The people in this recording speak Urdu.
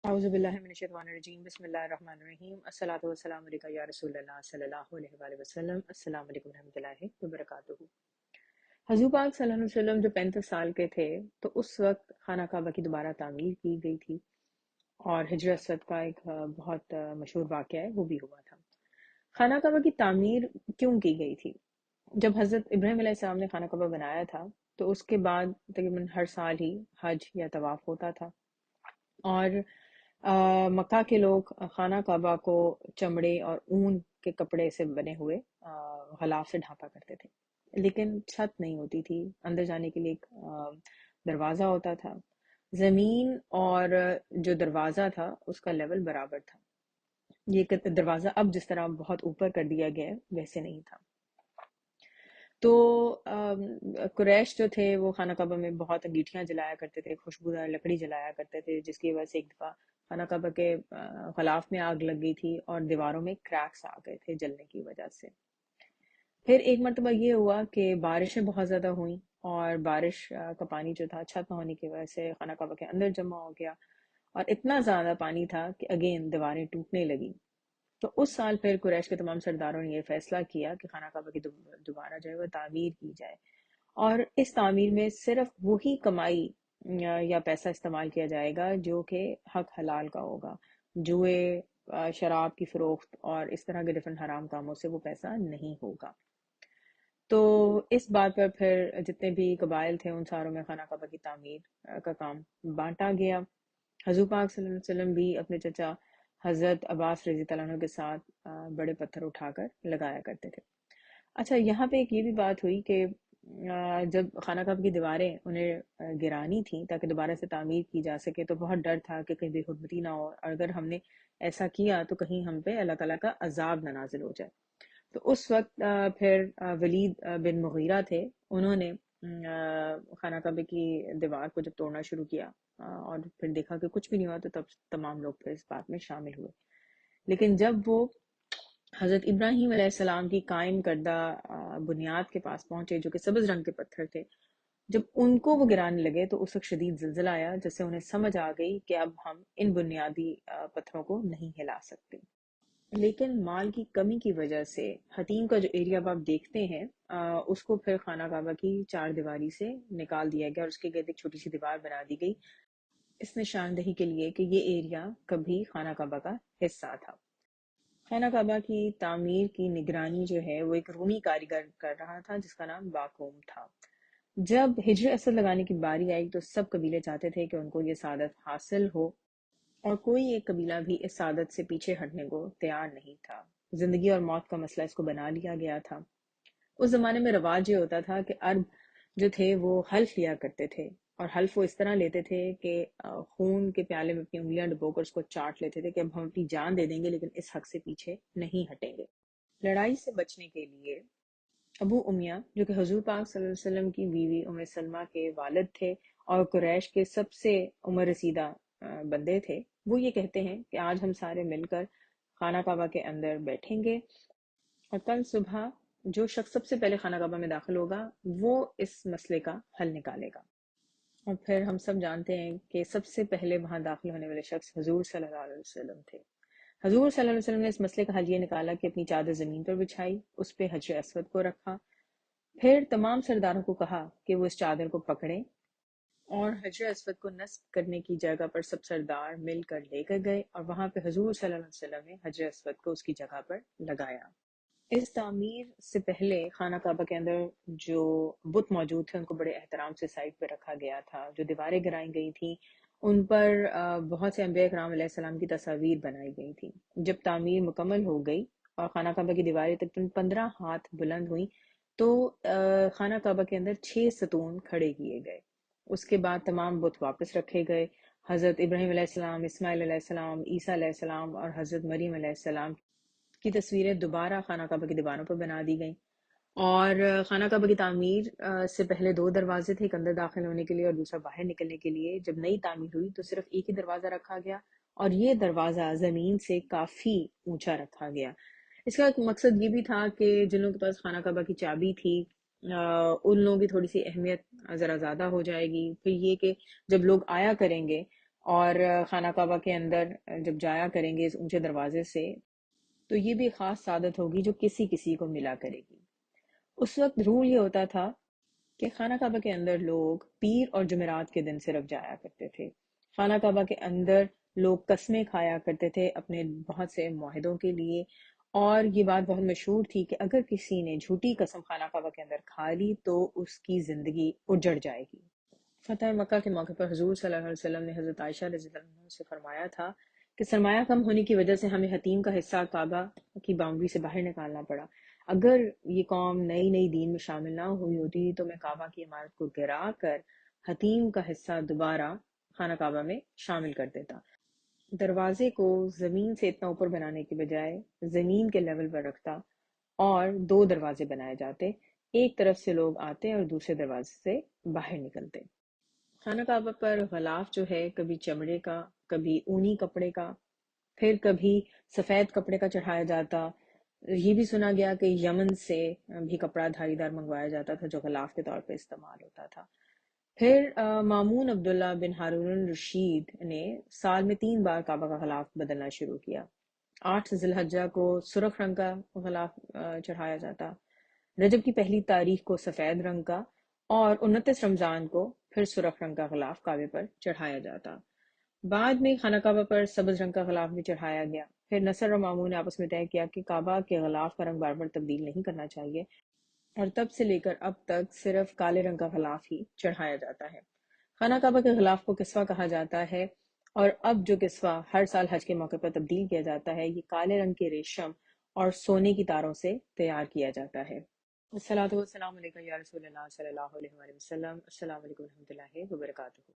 اعوذ باللہ من الشیطان الرجیم بسم اللہ الرحمن الرحیم الصلاۃ والسلام علیکہ یا رسول اللہ صلی اللہ علیہ وآلہ وسلم۔ السلام علیکم ورحمۃ اللہ وبرکاتہ۔ حضور پاک صلی اللہ علیہ وسلم جو 35 سال کے تھے تو اس وقت خانہ کعبہ کی دوبارہ تعمیر کی گئی تھی، اور ہجر اسود کا ایک بہت مشہور واقعہ ہے وہ بھی ہوا تھا۔ خانہ کعبہ کی تعمیر کیوں کی گئی تھی؟ جب حضرت ابراہیم علیہ السلام نے خانہ کعبہ بنایا تھا تو اس کے بعد تقریباً ہر سال ہی حج یا طواف ہوتا تھا، اور مکہ کے لوگ خانہ کعبہ کو چمڑے اور اون کے کپڑے سے بنے ہوئے غلاف سے ڈھانپا کرتے تھے، لیکن چھت نہیں ہوتی تھی۔ اندر جانے کے لیے ایک دروازہ ہوتا تھا۔ زمین اور جو دروازہ تھا اس کا لیول برابر تھا۔ یہ دروازہ اب جس طرح بہت اوپر کر دیا گیا ہے ویسے نہیں تھا۔ تو قریش جو تھے وہ خانہ کعبہ میں بہت انگیٹھیاں جلایا کرتے تھے، خوشبودار لکڑی جلایا کرتے تھے، جس کی وجہ سے ایک دفعہ خانہ کعبہ کے غلاف میں آگ لگ گئی تھی اور دیواروں میں کریکس آ گئے تھے جلنے کی وجہ سے۔ پھر ایک مرتبہ یہ ہوا کہ بارشیں بہت زیادہ ہوئیں، اور بارش کا پانی جو تھا چھت نہ ہونے کی وجہ سے خانہ کعبہ کے اندر جمع ہو گیا، اور اتنا زیادہ پانی تھا کہ اگین دیواریں ٹوٹنے لگی۔ تو اس سال پھر قریش کے تمام سرداروں نے یہ فیصلہ کیا کہ خانہ کعبہ کی دوبارہ جو ہے وہ تعمیر کی جائے، اور اس تعمیر میں صرف وہی کمائی یا پیسہ استعمال کیا جائے گا جو کہ حق حلال کا ہوگا۔ جوئے، شراب کی فروخت اور اس طرح کے ڈفرنٹ حرام کاموں سے وہ پیسہ نہیں ہوگا۔ تو اس بات پر پھر جتنے بھی قبائل تھے ان ساروں میں خانہ کعبہ کی تعمیر کا کام بانٹا گیا۔ حضور پاک صلی اللہ علیہ وسلم بھی اپنے چچا حضرت عباس رضی اللہ عنہ کے ساتھ بڑے پتھر اٹھا کر لگایا کرتے تھے۔ اچھا، یہاں پہ ایک یہ بھی بات ہوئی کہ جب خانہ کعبہ کی دیواریں انہیں گرانی تھیں تاکہ دوبارہ سے تعمیر کی جا سکے، تو بہت ڈر تھا کہ کہیں بے حرمتی نہ ہو، اور اگر ہم نے ایسا کیا تو کہیں ہم پہ اللہ تعالیٰ کا عذاب نہ نازل ہو جائے۔ تو اس وقت پھر ولید بن مغیرہ تھے، انہوں نے خانہ کعبہ کی دیوار کو جب توڑنا شروع کیا اور پھر دیکھا کہ کچھ بھی نہیں ہوا، تو تب تمام لوگ پھر اس بات میں شامل ہوئے۔ لیکن جب وہ حضرت ابراہیم علیہ السلام کی قائم کردہ بنیاد کے پاس پہنچے جو کہ سبز رنگ کے پتھر تھے، جب ان کو وہ گرانے لگے تو اس وقت شدید زلزلہ آیا، جس سے انہیں سمجھ آ گئی کہ اب ہم ان بنیادی پتھروں کو نہیں ہلا سکتے۔ لیکن مال کی کمی کی وجہ سے حتیم کا جو ایریا اب آپ دیکھتے ہیں اس کو پھر خانہ کعبہ کی چار دیواری سے نکال دیا گیا، اور اس کے گرد ایک چھوٹی سی دیوار بنا دی گئی، اس نشاندہی کے لیے کہ یہ ایریا کبھی خانہ کعبہ کا حصہ تھا۔ خانہ کعبہ کی تعمیر کی نگرانی جو ہے وہ ایک رومی کاریگر کر رہا تھا جس کا نام باقوم تھا۔ جب ہجر اسد لگانے کی باری آئی تو سب قبیلے چاہتے تھے کہ ان کو یہ سعادت حاصل ہو، اور کوئی ایک قبیلہ بھی اس سعادت سے پیچھے ہٹنے کو تیار نہیں تھا۔ زندگی اور موت کا مسئلہ اس کو بنا لیا گیا تھا۔ اس زمانے میں رواج یہ ہوتا تھا کہ عرب جو تھے وہ حلف لیا کرتے تھے، اور حلف وہ اس طرح لیتے تھے کہ خون کے پیالے میں اپنی انگلیاں ڈبو کر اس کو چاٹ لیتے تھے کہ اب ہم اپنی جان دے دیں گے لیکن اس حق سے پیچھے نہیں ہٹیں گے۔ لڑائی سے بچنے کے لیے ابو امیہ جو کہ حضور پاک صلی اللہ علیہ وسلم کی بیوی ام سلمہ کے والد تھے اور قریش کے سب سے عمر رسیدہ بندے تھے، وہ یہ کہتے ہیں کہ آج ہم سارے مل کر خانہ کعبہ کے اندر بیٹھیں گے، اور کل صبح جو شخص سب سے پہلے خانہ کعبہ میں داخل ہوگا وہ اس مسئلے کا حل نکالے گا۔ اور پھر ہم سب جانتے ہیں کہ سب سے پہلے وہاں داخل ہونے والے شخص حضور صلی اللہ علیہ وسلم تھے۔ حضور صلی اللہ علیہ وسلم نے اس مسئلے کا حل یہ نکالا کہ اپنی چادر زمین پر بچھائی، اس پہ حجر اسود کو رکھا، پھر تمام سرداروں کو کہا کہ وہ اس چادر کو پکڑیں، اور حجر اسود کو نصب کرنے کی جگہ پر سب سردار مل کر لے کر گئے، اور وہاں پہ حضور صلی اللہ علیہ وسلم نے حجر اسود کو اس کی جگہ پر لگایا۔ اس تعمیر سے پہلے خانہ کعبہ کے اندر جو بت موجود تھے ان کو بڑے احترام سے سائڈ پہ رکھا گیا تھا۔ جو دیواریں گرائی گئی تھیں ان پر بہت سے انبیاء کرام علیہ السلام کی تصاویر بنائی گئی تھیں۔ جب تعمیر مکمل ہو گئی اور خانہ کعبہ کی دیواریں تقریباً 15 ہاتھ بلند ہوئیں تو خانہ کعبہ کے اندر 6 ستون کھڑے کیے گئے۔ اس کے بعد تمام بت واپس رکھے گئے۔ حضرت ابراہیم علیہ السلام، اسماعیل علیہ السلام، عیسیٰ علیہ السلام اور حضرت مریم علیہ السلام کی تصویریں دوبارہ خانہ کعبہ کی دیواروں پر بنا دی گئیں، اور خانہ کعبہ کی تعمیر سے پہلے 2 دروازے تھے، ایک اندر داخل ہونے کے لیے اور دوسرا باہر نکلنے کے لیے۔ جب نئی تعمیر ہوئی تو صرف ایک ہی دروازہ رکھا گیا، اور یہ دروازہ زمین سے کافی اونچا رکھا گیا۔ اس کا ایک مقصد یہ بھی تھا کہ جن لوگوں کے پاس خانہ کعبہ کی چابی تھی ان لوگوں کی تھوڑی سی اہمیت ذرا زیادہ ہو جائے گی۔ پھر یہ کہ جب لوگ آیا کریں گے اور خانہ کعبہ کے اندر جب جایا کریں گے اس اونچے دروازے سے تو یہ بھی خاص سعادت ہوگی جو کسی کسی کو ملا کرے گی۔ اس وقت رول یہ ہوتا تھا کہ خانہ کعبہ کے اندر لوگ پیر اور جمعرات کے دن صرف جایا کرتے تھے۔ خانہ کعبہ کے اندر لوگ قسمیں کھایا کرتے تھے اپنے بہت سے معاہدوں کے لیے، اور یہ بات بہت مشہور تھی کہ اگر کسی نے جھوٹی قسم خانہ کعبہ کے اندر کھا لی تو اس کی زندگی اجڑ جائے گی۔ فتح مکہ کے موقع پر حضور صلی اللہ علیہ وسلم نے حضرت عائشہ رضی اللہ عنہ سے فرمایا تھا کہ سرمایہ کم ہونے کی وجہ سے ہمیں حتیم کا حصہ کعبہ کی باؤنڈری سے باہر نکالنا پڑا۔ اگر یہ قوم نئی نئی دین میں شامل نہ ہوئی ہوتی تو میں کعبہ کی عمارت کو گرا کر حتیم کا حصہ دوبارہ خانہ کعبہ میں شامل کر دیتا۔ دروازے کو زمین سے اتنا اوپر بنانے کے بجائے زمین کے لیول پر رکھتا اور دو دروازے بنائے جاتے، ایک طرف سے لوگ آتے اور دوسرے دروازے سے باہر نکلتے۔ خانہ کعبہ پر غلاف جو ہے کبھی چمڑے کا، کبھی اونی کپڑے کا، پھر کبھی سفید کپڑے کا چڑھایا جاتا۔ یہ بھی سنا گیا کہ یمن سے بھی کپڑا دھاری دار منگوایا جاتا تھا جو غلاف کے طور پہ استعمال ہوتا تھا۔ پھر مامون عبداللہ بن ہارون الرشید نے سال میں 3 بار کعبہ کا غلاف بدلنا شروع کیا۔ 8 ذی الحجہ کو سرخ رنگ کا غلاف چڑھایا جاتا، رجب کی پہلی تاریخ کو سفید رنگ کا، اور 29 رمضان کو پھر سرخ رنگ کا غلاف کعبے پر چڑھایا جاتا۔ بعد میں خانہ کعبہ پر سبز رنگ کا غلاف بھی چڑھایا گیا۔ پھر نصر اور مامون نے آپس میں طے کیا کہ کعبہ کے غلاف کا رنگ بار بار تبدیل نہیں کرنا چاہیے، اور تب سے لے کر اب تک صرف کالے رنگ کا غلاف ہی چڑھایا جاتا ہے۔ خانہ کعبہ کے غلاف کو کسوہ کہا جاتا ہے، اور اب جو کسوہ ہر سال حج کے موقع پر تبدیل کیا جاتا ہے یہ کالے رنگ کے ریشم اور سونے کی تاروں سے تیار کیا جاتا ہے۔ الصلاۃ والسلام علیکم یا رسول اللہ صلی اللہ علیہ وآلہ وسلم۔ السلام علیکم ورحمۃ اللہ وبرکاتہ۔